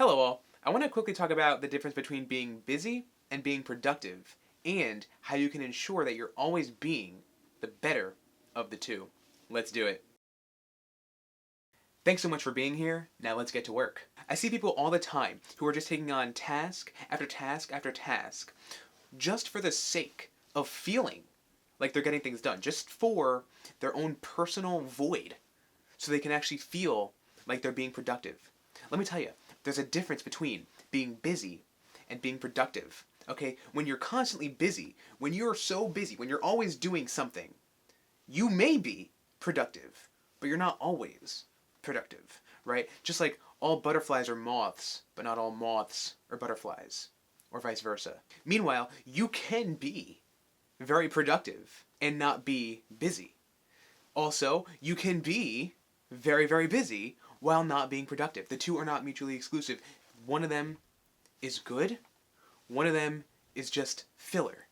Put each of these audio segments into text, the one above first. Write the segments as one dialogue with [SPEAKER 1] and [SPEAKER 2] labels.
[SPEAKER 1] Hello all. I want to quickly talk about the difference between being busy and being productive, and how you can ensure that you're always being the better of the two. Let's do it. Thanks so much for being here. Now let's get to work. I see people all the time who are just taking on task after task after task just for the sake of feeling like they're getting things done, just for their own personal void, so they can actually feel like they're being productive. Let me tell you, there's a difference between being busy and being productive. Okay? When you're constantly busy, when you're so busy, when you're always doing something, you may be productive, but you're not always productive, right? Just like all butterflies are moths, but not all moths are butterflies, or vice versa. Meanwhile, you can be very productive and not be busy. Also, you can be very, very busy while not being productive. The two are not mutually exclusive. One of them is good, one of them is just filler.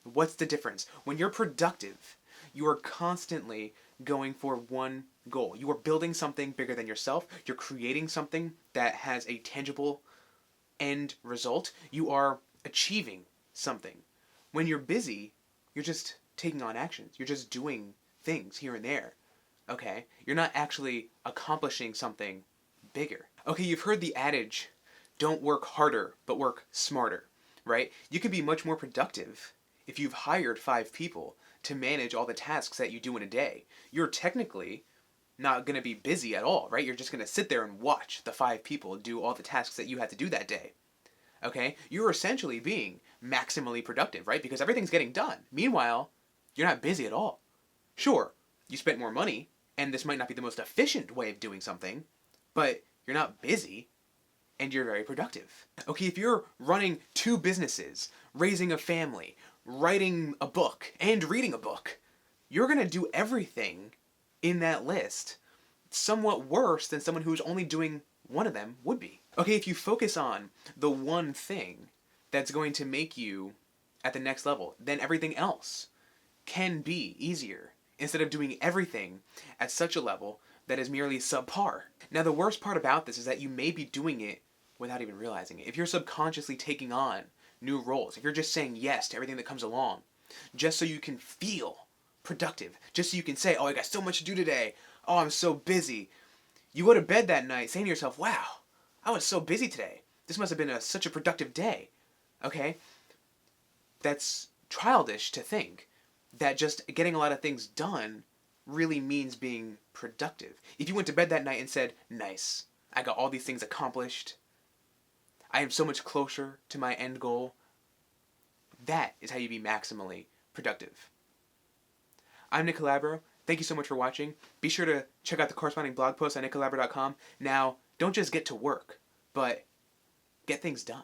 [SPEAKER 1] What's the difference? When you're productive, you are constantly going for one goal. You are building something bigger than yourself. You're creating something that has a tangible end result. You are achieving something. When you're busy, you're just taking on actions. You're just doing things here and there. Okay? You're not actually accomplishing something bigger. Okay, you've heard the adage, don't work harder, but work smarter, right? You can be much more productive if you've hired 5 people to manage all the tasks that you do in a day. You're technically not going to be busy at all, right? You're just going to sit there and watch the 5 people do all the tasks that you had to do that day. Okay? You're essentially being maximally productive, right? Because everything's getting done. Meanwhile, you're not busy at all. Sure, you spent more money, and this might not be the most efficient way of doing something, but you're not busy, and you're very productive. Okay, if you're running 2 businesses, raising a family, writing a book, and reading a book, you're going to do everything in that list somewhat worse than someone who's only doing one of them would be. Okay, if you focus on the one thing that's going to make you at the next level, then everything else can be easier, instead of doing everything at such a level that is merely subpar. Now, the worst part about this is that you may be doing it without even realizing it. If you're subconsciously taking on new roles, if you're just saying yes to everything that comes along, just so you can feel productive, just so you can say, oh, I got so much to do today, oh, I'm so busy. You go to bed that night saying to yourself, wow, I was so busy today. This must have been such a productive day. Okay? That's childish to think that just getting a lot of things done really means being productive. If you went to bed that night and said, nice, I got all these things accomplished, I am so much closer to my end goal, that is how you be maximally productive. I'm Nick Calabro. Thank you so much for watching. Be sure to check out the corresponding blog post on nickcalabro.com. Now, don't just get to work, but get things done.